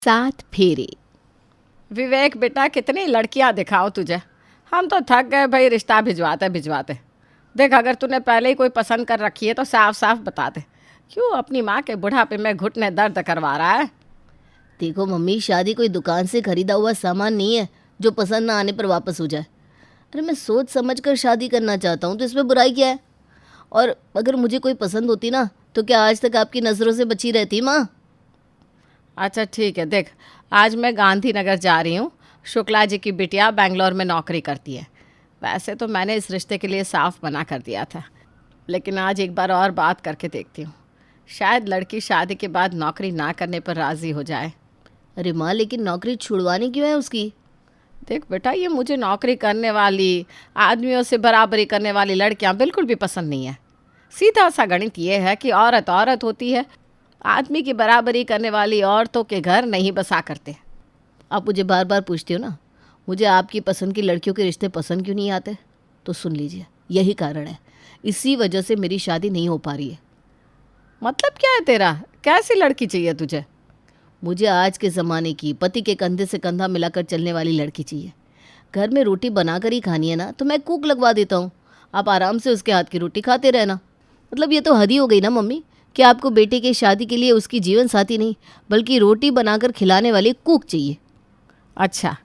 सात फेरे। विवेक बेटा, कितनी लड़कियां दिखाओ तुझे, हम तो थक गए भाई रिश्ता भिजवाते भिजवाते। देख, अगर तूने पहले ही कोई पसंद कर रखी है तो साफ साफ बता दे, क्यों अपनी माँ के बुढ़ापे में घुटने दर्द करवा रहा है। देखो मम्मी, शादी कोई दुकान से खरीदा हुआ सामान नहीं है जो पसंद ना आने पर वापस हो जाए। अरे मैं सोच समझ कर शादी करना चाहता हूँ, तो इसमें बुराई क्या है? और अगर मुझे कोई पसंद होती ना, तो क्या आज तक आपकी नज़रों से बची रहती माँ? अच्छा ठीक है, देख आज मैं गांधीनगर जा रही हूँ। शुक्ला जी की बिटिया बेंगलोर में नौकरी करती है। वैसे तो मैंने इस रिश्ते के लिए साफ मना कर दिया था, लेकिन आज एक बार और बात करके देखती हूँ। शायद लड़की शादी के बाद नौकरी ना करने पर राज़ी हो जाए। अरे माँ, लेकिन नौकरी छुड़वानी क्यों है उसकी? देख बेटा, ये मुझे नौकरी करने वाली, आदमियों से बराबरी करने वाली लड़कियां बिल्कुल भी पसंद नहीं है। सीधा सा गणित ये है कि औरत औरत होती है, आदमी की बराबरी करने वाली औरतों के घर नहीं बसा करते। आप मुझे बार बार पूछते हो ना, मुझे आपकी पसंद की लड़कियों के रिश्ते पसंद क्यों नहीं आते? तो सुन लीजिए, यही कारण है। इसी वजह से मेरी शादी नहीं हो पा रही है। मतलब क्या है तेरा? कैसी लड़की चाहिए तुझे? मुझे आज के ज़माने की पति के कंधे से कंधा मिलाकर चलने वाली लड़की चाहिए। घर में रोटी बनाकर ही खानी है ना, तो मैं कुक लगवा देता हूँ, आप आराम से उसके हाथ की रोटी खाते रहना। मतलब ये तो हद ही हो गई ना मम्मी, कि आपको बेटे की शादी के लिए उसकी जीवन साथी नहीं बल्कि रोटी बनाकर खिलाने वाली कुक चाहिए। अच्छा,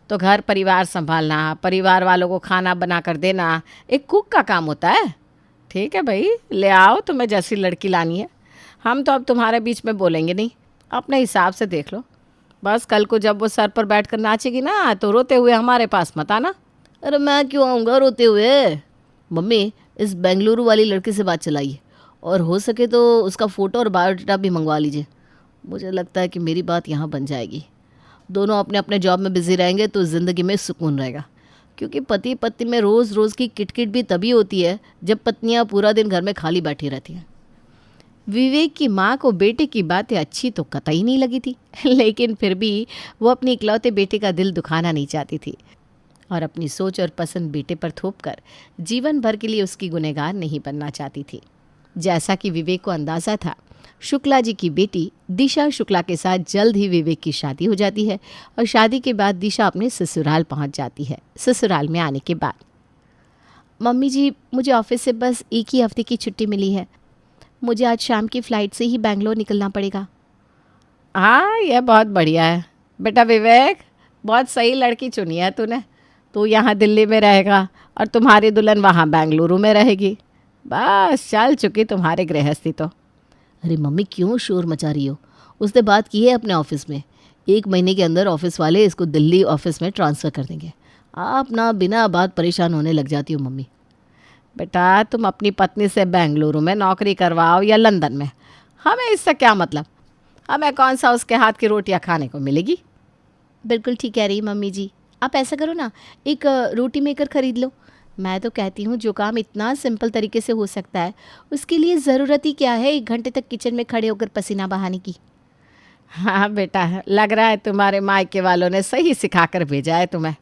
तो घर परिवार संभालना, परिवार वालों को खाना बना कर देना एक कुक का काम होता है? ठीक है भाई, ले आओ तुम्हें जैसी लड़की लानी है। हम तो अब तुम्हारे बीच में बोलेंगे नहीं, अपने हिसाब से देख लो। बस कल को जब वो सर पर बैठ कर नाचेगी ना, तो रोते हुए हमारे पास मत आना। अरे मैं क्यों आऊँगा रोते हुए? मम्मी, इस बेंगलुरु वाली लड़की से बात चलाइए, और हो सके तो उसका फ़ोटो और बायोडाटा भी मंगवा लीजिए। मुझे लगता है कि मेरी बात यहाँ बन जाएगी। दोनों अपने अपने जॉब में बिजी रहेंगे तो ज़िंदगी में सुकून रहेगा, क्योंकि पति पत्नी में रोज़ रोज़ की किटकिट भी तभी होती है जब पत्नियाँ पूरा दिन घर में खाली बैठी रहती हैं। विवेक की माँ को बेटे की बातें अच्छी तो कतई नहीं लगी थी, लेकिन फिर भी वो अपने इकलौते बेटे का दिल दुखाना नहीं चाहती थी, और अपनी सोच और पसंद बेटे पर थोपकर जीवन भर के लिए उसकी गुनहगार नहीं बनना चाहती थी। जैसा कि विवेक को अंदाज़ा था, शुक्ला जी की बेटी दिशा शुक्ला के साथ जल्द ही विवेक की शादी हो जाती है, और शादी के बाद दिशा अपने ससुराल पहुंच जाती है। ससुराल में आने के बाद, मम्मी जी, मुझे ऑफिस से बस एक ही हफ्ते की छुट्टी मिली है। मुझे आज शाम की फ़्लाइट से ही बेंगलोर निकलना पड़ेगा। हाँ, यह बहुत बढ़िया है बेटा विवेक, बहुत सही लड़की चुनी है तूने। तू यहाँ दिल्ली में रहेगा और तुम्हारी दुल्हन वहाँ बेंगलुरु में रहेगी। बस चल चुकी तुम्हारी गृहस्थी तो। अरे मम्मी, क्यों शोर मचा रही हो? उसने बात की है अपने ऑफिस में, 1 महीने के अंदर ऑफिस वाले इसको दिल्ली ऑफिस में ट्रांसफ़र कर देंगे। आप ना बिना बात परेशान होने लग जाती हो मम्मी। बेटा, तुम अपनी पत्नी से बेंगलुरु में नौकरी करवाओ या लंदन में, हमें इससे क्या मतलब? हमें कौन सा उसके हाथ की रोटियां खाने को मिलेगी? बिल्कुल ठीक कह रही मम्मी जी। आप ऐसा करो ना, एक रोटी मेकर ख़रीद लो। मैं तो कहती हूँ जो काम इतना सिंपल तरीके से हो सकता है, उसके लिए ज़रूरत ही क्या है 1 घंटे तक किचन में खड़े होकर पसीना बहाने की। हाँ बेटा, लग रहा है तुम्हारे मायके वालों ने सही सिखा कर भेजा है तुम्हें।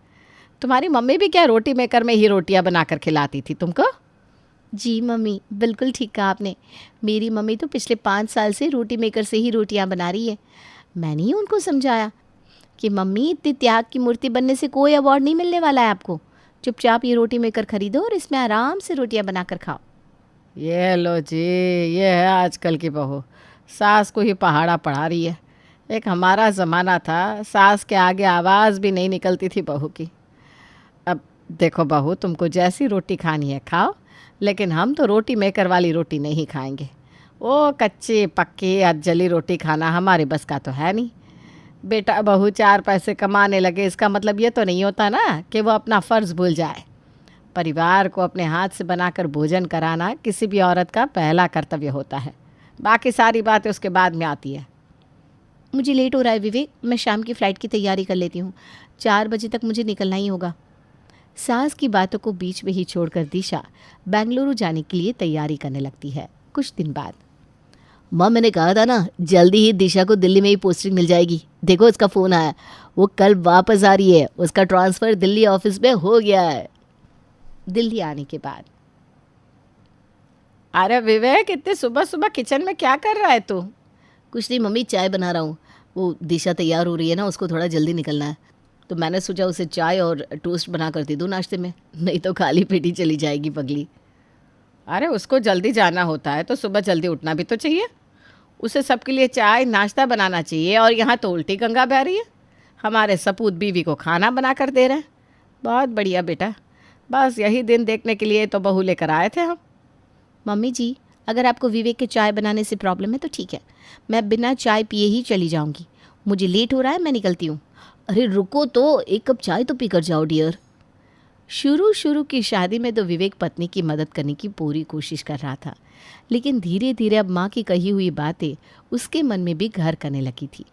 तुम्हारी मम्मी भी क्या रोटी मेकर में ही रोटियां बनाकर खिलाती थी तुमको? जी मम्मी, बिल्कुल ठीक कहा आपने। मेरी मम्मी तो पिछले 5 साल से रोटी मेकर से ही रोटियां बना रही है। मैंने ही उनको समझाया कि मम्मी, इतनी त्याग की मूर्ति बनने से कोई अवार्ड नहीं मिलने वाला है आपको। चुपचाप ये रोटी मेकर खरीदो और इसमें आराम से रोटियां बनाकर खाओ। ये लो जी, ये है आजकल की बहू, सास को ही पहाड़ा पढ़ा रही है। एक हमारा ज़माना था, सास के आगे आवाज़ भी नहीं निकलती थी बहू की। अब देखो बहू, तुमको जैसी रोटी खानी है खाओ, लेकिन हम तो रोटी मेकर वाली रोटी नहीं खाएंगे। वो कच्ची पक्की अधजली रोटी खाना हमारे बस का तो है नहीं। बेटा बहू 4 पैसे कमाने लगे, इसका मतलब ये तो नहीं होता ना कि वो अपना फ़र्ज़ भूल जाए। परिवार को अपने हाथ से बनाकर भोजन कराना किसी भी औरत का पहला कर्तव्य होता है। बाकी सारी बातें उसके बाद में आती है। मुझे लेट हो रहा है विवेक, मैं शाम की फ़्लाइट की तैयारी कर लेती हूँ। 4 बजे तक मुझे निकलना ही होगा। सास की बातों को बीच में ही छोड़कर दिशा बेंगलुरु जाने के लिए तैयारी करने लगती है। कुछ दिन बाद, माँ मैंने कहा था ना, जल्दी ही दिशा को दिल्ली में ही पोस्टिंग मिल जाएगी। देखो उसका फ़ोन आया, वो कल वापस आ रही है, उसका ट्रांसफ़र दिल्ली ऑफिस में हो गया है। दिल्ली आने के बाद, अरे विवेक, इतने सुबह सुबह किचन में क्या कर रहा है तू? कुछ नहीं मम्मी, चाय बना रहा हूँ। वो दिशा तैयार हो रही है ना, उसको थोड़ा जल्दी निकलना है, तो मैंने सोचा उसे चाय और टोस्ट बना कर दे दूँ नाश्ते में, नहीं तो खाली पेट ही चली जाएगी पगली। अरे उसको जल्दी जाना होता है तो सुबह जल्दी उठना भी तो चाहिए। उसे सबके लिए चाय नाश्ता बनाना चाहिए, और यहाँ तो उल्टी गंगा बह रही है। हमारे सपूत बीवी को खाना बना कर दे रहे हैं। बहुत बढ़िया बेटा, बस यही दिन देखने के लिए तो बहू लेकर आए थे हम। मम्मी जी, अगर आपको विवेक के चाय बनाने से प्रॉब्लम है तो ठीक है, मैं बिना चाय पिए ही चली जाऊंगी। मुझे लेट हो रहा है, मैं निकलती हूँ। अरे रुको तो, एक कप चाय तो पी कर जाओ डियर। शुरू शुरू की शादी में तो विवेक पत्नी की मदद करने की पूरी कोशिश कर रहा था, लेकिन धीरे धीरे अब माँ की कही हुई बातें उसके मन में भी घर करने लगी थी।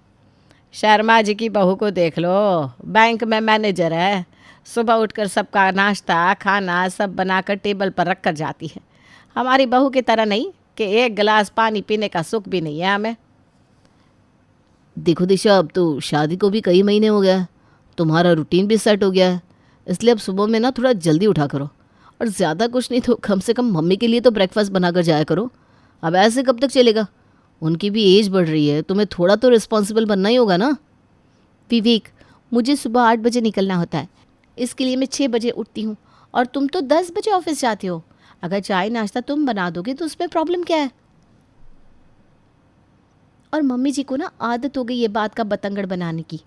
शर्मा जी की बहू को देख लो, बैंक में मैनेजर है। सुबह उठकर सबका नाश्ता खाना सब बनाकर टेबल पर रख कर जाती है। हमारी बहू की तरह नहीं कि एक गिलास पानी पीने का सुख भी नहीं है हमें। देखो दिशा, अब तो शादी को भी कई महीने हो गया, तुम्हारा रूटीन भी सेट हो गया है, इसलिए अब सुबह में ना थोड़ा जल्दी उठा करो, और ज़्यादा कुछ नहीं तो कम से कम मम्मी के लिए तो ब्रेकफास्ट बना कर जाया करो। अब ऐसे कब तक चलेगा? उनकी भी एज बढ़ रही है, तुम्हें थोड़ा तो रिस्पॉन्सिबल बनना ही होगा ना। विवेक, मुझे सुबह 8 बजे निकलना होता है, इसके लिए मैं 6 बजे उठती हूँ, और तुम तो 10 बजे ऑफिस जाते हो। अगर चाय नाश्ता तुम बना दोगे तो उसमें प्रॉब्लम क्या है? और मम्मी जी को ना आदत हो गई ये बात का बतंगड़ बनाने की।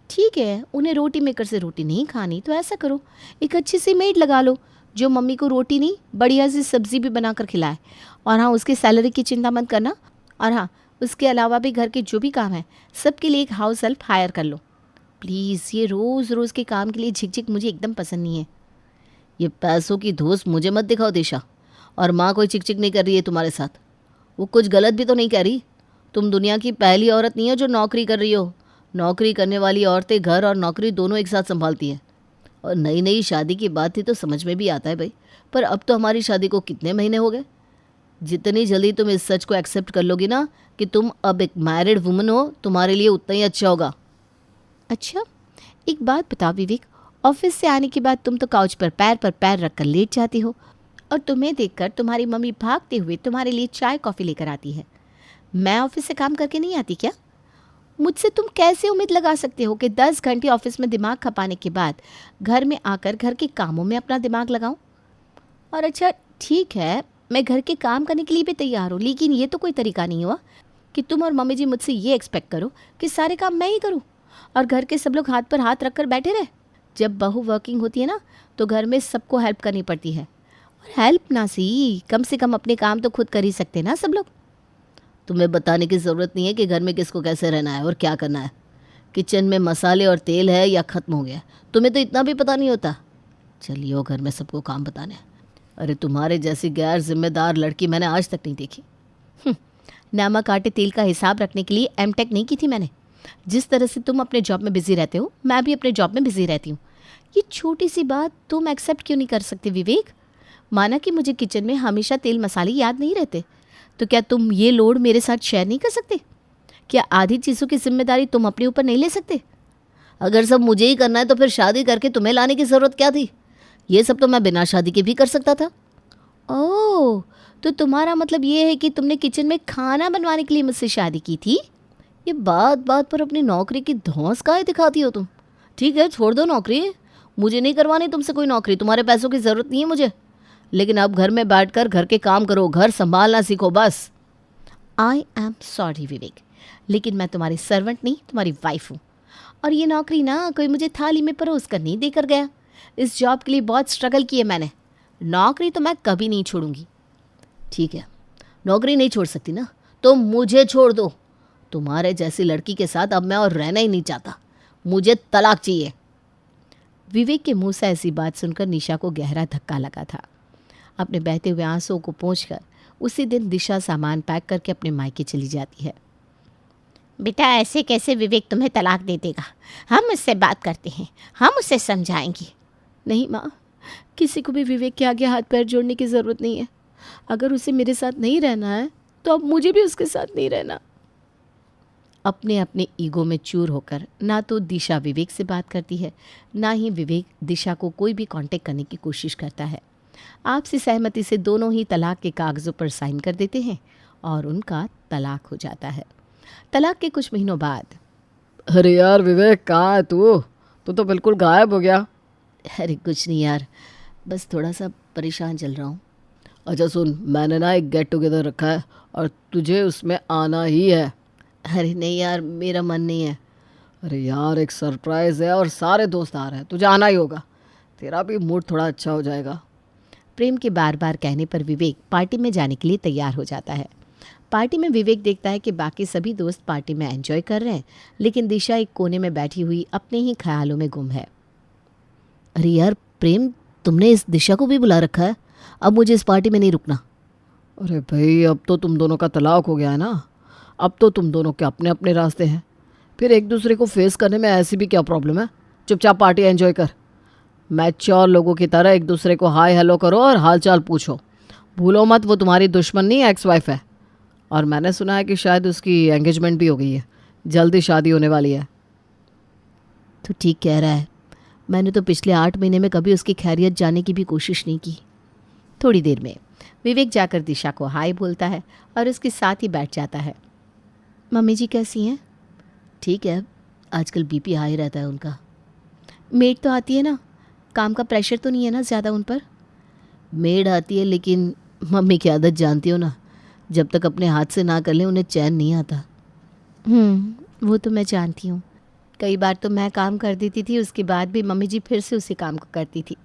ठीक है, उन्हें रोटी मेकर से रोटी नहीं खानी तो ऐसा करो, एक अच्छी सी मेड लगा लो जो मम्मी को रोटी नहीं बढ़िया सी सब्जी भी बना कर खिलाए। और हाँ, उसकी सैलरी की चिंता मत करना। और हाँ, उसके अलावा भी घर के जो भी काम है सबके लिए एक हाउस हेल्प हायर कर लो प्लीज़। ये रोज़ रोज़ के काम के लिए झिकझिक मुझे एकदम पसंद नहीं है। ये पैसों की धोस मुझे मत दिखाओ दिशा। और माँ कोई चिक चिक नहीं कर रही है तुम्हारे साथ, वो कुछ गलत भी तो नहीं कह रही। तुम दुनिया की पहली औरत नहीं हो जो नौकरी कर रही हो। नौकरी करने वाली औरतें घर और नौकरी दोनों एक साथ संभालती हैं। और नई नई शादी की बात थी तो समझ में भी आता है भाई, पर अब तो हमारी शादी को कितने महीने हो गए। जितनी जल्दी तुम इस सच को एक्सेप्ट कर लोगी ना कि तुम अब एक मैरिड वुमन हो, तुम्हारे लिए उतना ही अच्छा होगा। अच्छा, एक बात बताओ विवेक, ऑफिस से आने के बाद तुम तो काउच पर पैर रखकर लेट जाती हो, और तुम्हें देखकर तुम्हारी मम्मी भागते हुए तुम्हारे लिए चाय कॉफ़ी लेकर आती है। मैं ऑफिस से काम करके नहीं आती क्या? मुझसे तुम कैसे उम्मीद लगा सकते हो कि 10 घंटे ऑफिस में दिमाग खपाने के बाद घर में आकर घर के कामों में अपना दिमाग लगाऊं? और अच्छा ठीक है, मैं घर के काम करने के लिए भी तैयार हूँ, लेकिन ये तो कोई तरीका नहीं हुआ कि तुम और मम्मी जी मुझसे ये एक्सपेक्ट करो कि सारे काम मैं ही करूँ और घर के सब लोग हाथ पर हाथ रख कर बैठे रहे। जब बहू वर्किंग होती है ना तो घर में सबको हेल्प करनी पड़ती है। और हेल्प ना सी, कम से कम अपने काम तो खुद कर ही सकते ना सब लोग। तुम्हें बताने की ज़रूरत नहीं है कि घर में किसको कैसे रहना है और क्या करना है। किचन में मसाले और तेल है या ख़त्म हो गया, तुम्हें तो इतना भी पता नहीं होता। चलिए घर में सबको काम बताने। अरे तुम्हारे जैसी गैर जिम्मेदार लड़की मैंने आज तक नहीं देखी। नमक आटे तेल का हिसाब रखने के लिए एमटेक नहीं की थी मैंने। जिस तरह से तुम अपने जॉब में बिजी रहते हो, मैं भी अपने जॉब में बिजी रहती हूँ। ये छोटी सी बात तुम एक्सेप्ट क्यों नहीं कर सकते विवेक? माना कि मुझे किचन में हमेशा तेल मसाले याद नहीं रहते, तो क्या तुम ये लोड मेरे साथ शेयर नहीं कर सकते? क्या आधी चीज़ों की जिम्मेदारी तुम अपने ऊपर नहीं ले सकते? अगर सब मुझे ही करना है तो फिर शादी करके तुम्हें लाने की ज़रूरत क्या थी? ये सब तो मैं बिना शादी के भी कर सकता था। ओह, तो तुम्हारा मतलब ये है कि तुमने किचन में खाना बनवाने के लिए मुझसे शादी की थी? ये बात बात पर अपनी नौकरी की धौंस काहे दिखाती हो तुम? ठीक है, छोड़ दो नौकरी, मुझे नहीं करवानी तुमसे कोई नौकरी, तुम्हारे पैसों की ज़रूरत नहीं है मुझे। लेकिन अब घर में बैठकर घर के काम करो, घर संभालना सीखो बस। आई एम सॉरी विवेक, लेकिन मैं तुम्हारी सर्वेंट नहीं, तुम्हारी वाइफ हूँ। और ये नौकरी ना कोई मुझे थाली में परोस कर नहीं देकर गया। इस जॉब के लिए बहुत स्ट्रगल की है मैंने। नौकरी तो मैं कभी नहीं छोड़ूंगी। ठीक है, नौकरी नहीं छोड़ सकती ना, तो मुझे छोड़ दो। तुम्हारे जैसी लड़की के साथ अब मैं और रहना ही नहीं चाहता, मुझे तलाक चाहिए। विवेक के मुंह से ऐसी बात सुनकर निशा को गहरा धक्का लगा था। अपने बहते हुए आंसुओं को पोंछकर उसी दिन दिशा सामान पैक करके अपने मायके चली जाती है। बेटा ऐसे कैसे विवेक तुम्हें तलाक दे देगा? हम उससे बात करते हैं, हम उसे समझाएंगे। नहीं माँ, किसी को भी विवेक के आगे हाथ पैर जोड़ने की ज़रूरत नहीं है। अगर उसे मेरे साथ नहीं रहना है तो अब मुझे भी उसके साथ नहीं रहना। अपने अपने ईगो में चूर होकर ना तो दिशा विवेक से बात करती है, ना ही विवेक दिशा को कोई भी कांटेक्ट करने की कोशिश करता है। आपसी सहमति से दोनों ही तलाक के कागज़ों पर साइन कर देते हैं और उनका तलाक हो जाता है। तलाक के कुछ महीनों बाद अरे यार विवेक, कहाँ है तू? तू तो बिल्कुल गायब हो गया। अरे कुछ नहीं यार, बस थोड़ा सा परेशान चल रहा हूँ। अच्छा सुन, मैंने ना एक गेट टुगेदर रखा है और तुझे उसमें आना ही है। अरे नहीं यार, मेरा मन नहीं है। अरे यार, एक सरप्राइज़ है और सारे दोस्त आ रहे हैं, तुझे आना ही होगा। तेरा भी मूड थोड़ा अच्छा हो जाएगा। प्रेम के बार बार कहने पर विवेक पार्टी में जाने के लिए तैयार हो जाता है। पार्टी में विवेक देखता है कि बाकी सभी दोस्त पार्टी में एंजॉय कर रहे हैं, लेकिन दिशा एक कोने में बैठी हुई अपने ही ख्यालों में गुम है। अरे यार प्रेम, तुमने इस दिशा को भी बुला रखा है? अब मुझे इस पार्टी में नहीं रुकना। अरे भाई, अब तो तुम दोनों का तलाक हो गया है ना। अब तो तुम दोनों के अपने अपने रास्ते हैं। फिर एक दूसरे को फेस करने में ऐसी भी क्या प्रॉब्लम है? चुपचाप पार्टी एंजॉय कर। मैच्योर लोगों की तरह एक दूसरे को हाय हेलो करो और हाल चाल पूछो। भूलो मत, वो तुम्हारी दुश्मन नहीं, एक्स वाइफ है। और मैंने सुना है कि शायद उसकी एंगेजमेंट भी हो गई है, जल्दी शादी होने वाली है। तो ठीक कह रहा है, मैंने तो पिछले 8 महीने में कभी उसकी खैरियत जानने की भी कोशिश नहीं की। थोड़ी देर में विवेक जाकर दिशा को हाय बोलता है और उसके साथ ही बैठ जाता है। मम्मी जी कैसी हैं? ठीक है, आजकल बीपी हाई रहता है उनका। मेड तो आती है ना, काम का प्रेशर तो नहीं है ना ज़्यादा उन पर? मेड आती है, लेकिन मम्मी की आदत जानती हो ना, जब तक अपने हाथ से ना कर लें उन्हें चैन नहीं आता। वो तो मैं जानती हूँ। कई बार तो मैं काम कर देती थी, उसके बाद भी मम्मी जी फिर से उसी काम को करती थी।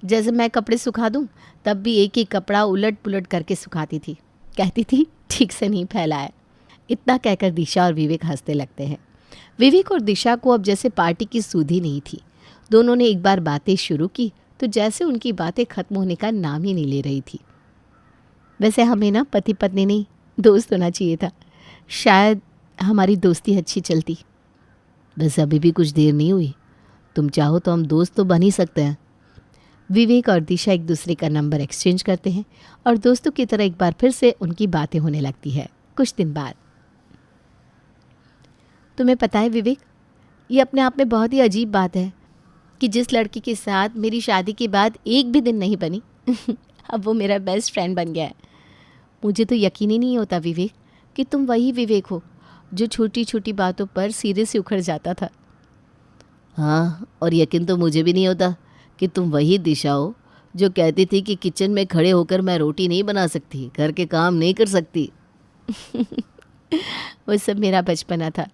जैसे मैं कपड़े सुखा दूँ तब भी एक ही कपड़ा उलट पुलट करके सुखाती थी। कहती थी ठीक से नहीं फैला है। इतना कहकर दिशा और विवेक हंसने लगते हैं। विवेक और दिशा को अब जैसे पार्टी की सुधि नहीं थी। दोनों ने एक बार बातें शुरू की तो जैसे उनकी बातें खत्म होने का नाम ही नहीं ले रही थी। वैसे हमें ना पति पत्नी नहीं, दोस्त होना चाहिए था, शायद हमारी दोस्ती अच्छी चलती। वैसे अभी भी कुछ देर नहीं हुई, तुम चाहो तो हम दोस्त तो बन ही सकते हैं। विवेक और दिशा एक दूसरे का नंबर एक्सचेंज करते हैं और दोस्तों की तरह एक बार फिर से उनकी बातें होने लगती है। कुछ दिन बाद, तुम्हें पता है विवेक, ये अपने आप में बहुत ही अजीब बात है कि जिस लड़की के साथ मेरी शादी के बाद एक भी दिन नहीं बनी अब वो मेरा बेस्ट फ्रेंड बन गया है। मुझे तो यकीन ही नहीं होता विवेक कि तुम वही विवेक हो जो छोटी छोटी बातों पर सिरे से उखड़ जाता था। हाँ, और यकीन तो मुझे भी नहीं होता कि तुम वही दिशा हो जो कहती थी कि किचन में खड़े होकर मैं रोटी नहीं बना सकती, घर के काम नहीं कर सकती वो सब मेरा बचपना था।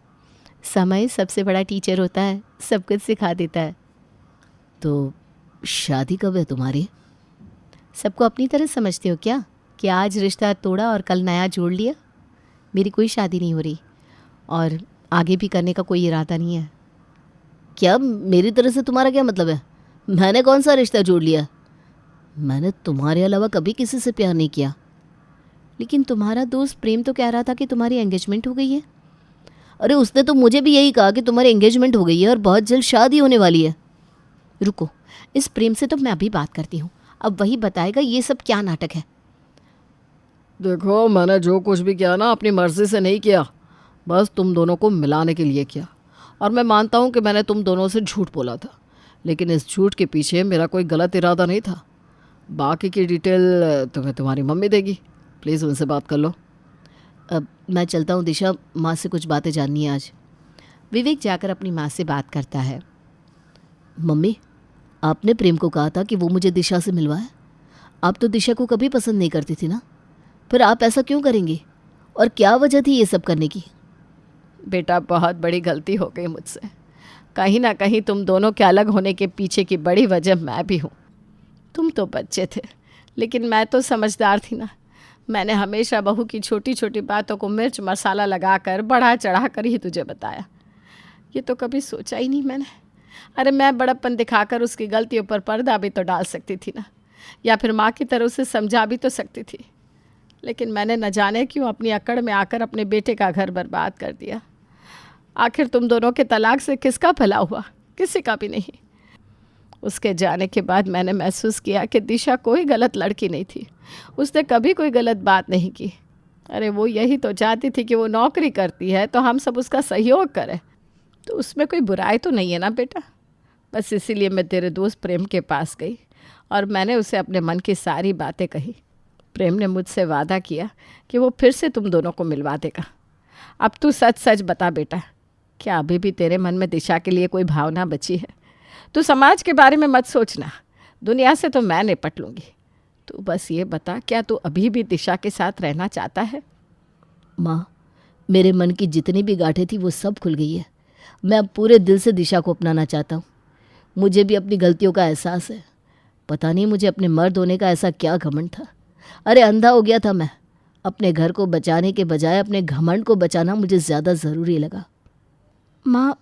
समय सबसे बड़ा टीचर होता है, सब कुछ सिखा देता है। तो शादी कब है तुम्हारी? सबको अपनी तरह समझते हो क्या कि आज रिश्ता तोड़ा और कल नया जोड़ लिया? मेरी कोई शादी नहीं हो रही और आगे भी करने का कोई इरादा नहीं है। क्या मेरी तरह से तुम्हारा क्या मतलब है? मैंने कौन सा रिश्ता जोड़ लिया? मैंने तुम्हारे अलावा कभी किसी से प्यार नहीं किया। लेकिन तुम्हारा दोस्त प्रेम तो कह रहा था कि तुम्हारी एंगेजमेंट हो गई है। अरे उसने तो मुझे भी यही कहा कि तुम्हारी एंगेजमेंट हो गई है और बहुत जल्द शादी होने वाली है। रुको, इस प्रेम से तो मैं अभी बात करती हूँ, अब वही बताएगा ये सब क्या नाटक है। देखो, मैंने जो कुछ भी किया ना अपनी मर्जी से नहीं किया, बस तुम दोनों को मिलाने के लिए किया। और मैं मानता हूँ कि मैंने तुम दोनों से झूठ बोला था, लेकिन इस झूठ के पीछे मेरा कोई गलत इरादा नहीं था। बाकी की डिटेल तुम्हें तुम्हारी मम्मी देगी, प्लीज़ उनसे बात कर लो। अब मैं चलता हूँ दिशा, माँ से कुछ बातें जाननी है आज। विवेक जाकर अपनी माँ से बात करता है। मम्मी, आपने प्रेम को कहा था कि वो मुझे दिशा से मिलवाए। आप तो दिशा को कभी पसंद नहीं करती थी ना, फिर आप ऐसा क्यों करेंगी? और क्या वजह थी ये सब करने की? बेटा, बहुत बड़ी गलती हो गई मुझसे। कहीं ना कहीं तुम दोनों के अलग होने के पीछे की बड़ी वजह मैं भी हूँ। तुम तो बच्चे थे, लेकिन मैं तो समझदार थी ना। मैंने हमेशा बहू की छोटी छोटी बातों को मिर्च मसाला लगाकर बढ़ा चढ़ा कर ही तुझे बताया। ये तो कभी सोचा ही नहीं मैंने। अरे मैं बड़प्पन दिखाकर उसकी गलतियों पर पर्दा भी तो डाल सकती थी ना, या फिर माँ की तरह उसे समझा भी तो सकती थी। लेकिन मैंने न जाने क्यों अपनी अकड़ में आकर अपने बेटे का घर बर्बाद कर दिया। आखिर तुम दोनों के तलाक से किसका भला हुआ? किसी का भी नहीं। उसके जाने के बाद मैंने महसूस किया कि दिशा कोई गलत लड़की नहीं थी। उसने कभी कोई गलत बात नहीं की। अरे वो यही तो चाहती थी कि वो नौकरी करती है तो हम सब उसका सहयोग करें, तो उसमें कोई बुराई तो नहीं है ना बेटा। बस इसीलिए मैं तेरे दोस्त प्रेम के पास गई और मैंने उसे अपने मन की सारी बातें कही। प्रेम ने मुझसे वादा किया कि वो फिर से तुम दोनों को मिलवा देगा। अब तू सच सच बता बेटा, क्या अभी भी तेरे मन में दिशा के लिए कोई भावना बची है? तू समाज के बारे में मत सोचना, दुनिया से तो मैं निपट लूँगी। तू बस ये बता, क्या तू अभी भी दिशा के साथ रहना चाहता है? माँ, मेरे मन की जितनी भी गांठें थी वो सब खुल गई है। मैं अब पूरे दिल से दिशा को अपनाना चाहता हूँ। मुझे भी अपनी गलतियों का एहसास है। पता नहीं मुझे अपने मर्द होने का ऐसा क्या घमंड था। अरे अंधा हो गया था मैं। अपने घर को बचाने के बजाय अपने घमंड को बचाना मुझे ज़्यादा ज़रूरी लगा। माँ,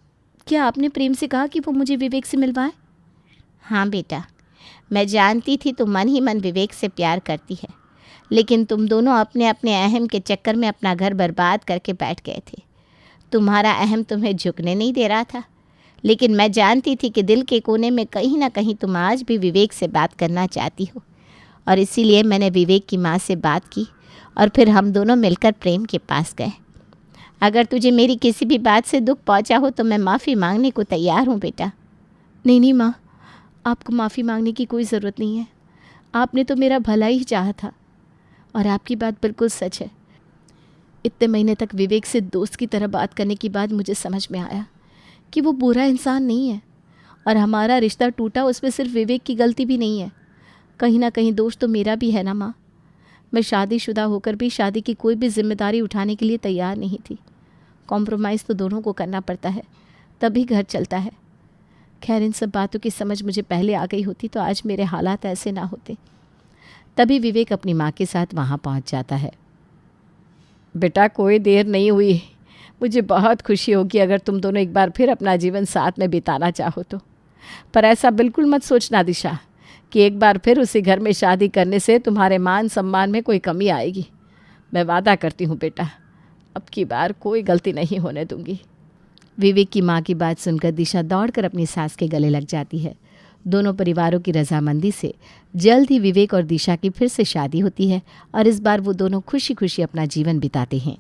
क्या आपने प्रेम से कहा कि वो मुझे विवेक से मिलवाए? हाँ बेटा, मैं जानती थी तुम मन ही मन विवेक से प्यार करती है, लेकिन तुम दोनों अपने अपने अहम के चक्कर में अपना घर बर्बाद करके बैठ गए थे। तुम्हारा अहम तुम्हें झुकने नहीं दे रहा था, लेकिन मैं जानती थी कि दिल के कोने में कहीं ना कहीं तुम आज भी विवेक से बात करना चाहती हो, और इसीलिए मैंने विवेक की माँ से बात की और फिर हम दोनों मिलकर प्रेम के पास गए। अगर तुझे मेरी किसी भी बात से दुख पहुंचा हो तो मैं माफ़ी मांगने को तैयार हूँ बेटा। नहीं नहीं माँ, आपको माफ़ी मांगने की कोई ज़रूरत नहीं है। आपने तो मेरा भला ही चाहा था, और आपकी बात बिल्कुल सच है। इतने महीने तक विवेक से दोस्त की तरह बात करने के बाद मुझे समझ में आया कि वो बुरा इंसान नहीं है, और हमारा रिश्ता टूटा उसमें सिर्फ विवेक की गलती भी नहीं है। कहीं ना कहीं दोष तो मेरा भी है ना माँ। मैं शादीशुदा होकर भी शादी की कोई भी जिम्मेदारी उठाने के लिए तैयार नहीं थी। कॉम्प्रोमाइज़ तो दोनों को करना पड़ता है, तभी घर चलता है। खैर, इन सब बातों की समझ मुझे पहले आ गई होती तो आज मेरे हालात ऐसे ना होते। तभी विवेक अपनी माँ के साथ वहाँ पहुँच जाता है। बेटा, कोई देर नहीं हुई। मुझे बहुत खुशी होगी अगर तुम दोनों एक बार फिर अपना जीवन साथ में बिताना चाहो तो। पर ऐसा बिल्कुल मत सोचना दिशा कि एक बार फिर उसी घर में शादी करने से तुम्हारे मान सम्मान में कोई कमी आएगी। मैं वादा करती हूँ बेटा, अब की बार कोई गलती नहीं होने दूंगी। विवेक की माँ की बात सुनकर दिशा दौड़कर अपनी सास के गले लग जाती है। दोनों परिवारों की रजामंदी से जल्द ही विवेक और दिशा की फिर से शादी होती है, और इस बार वो दोनों खुशी खुशी अपना जीवन बिताते हैं।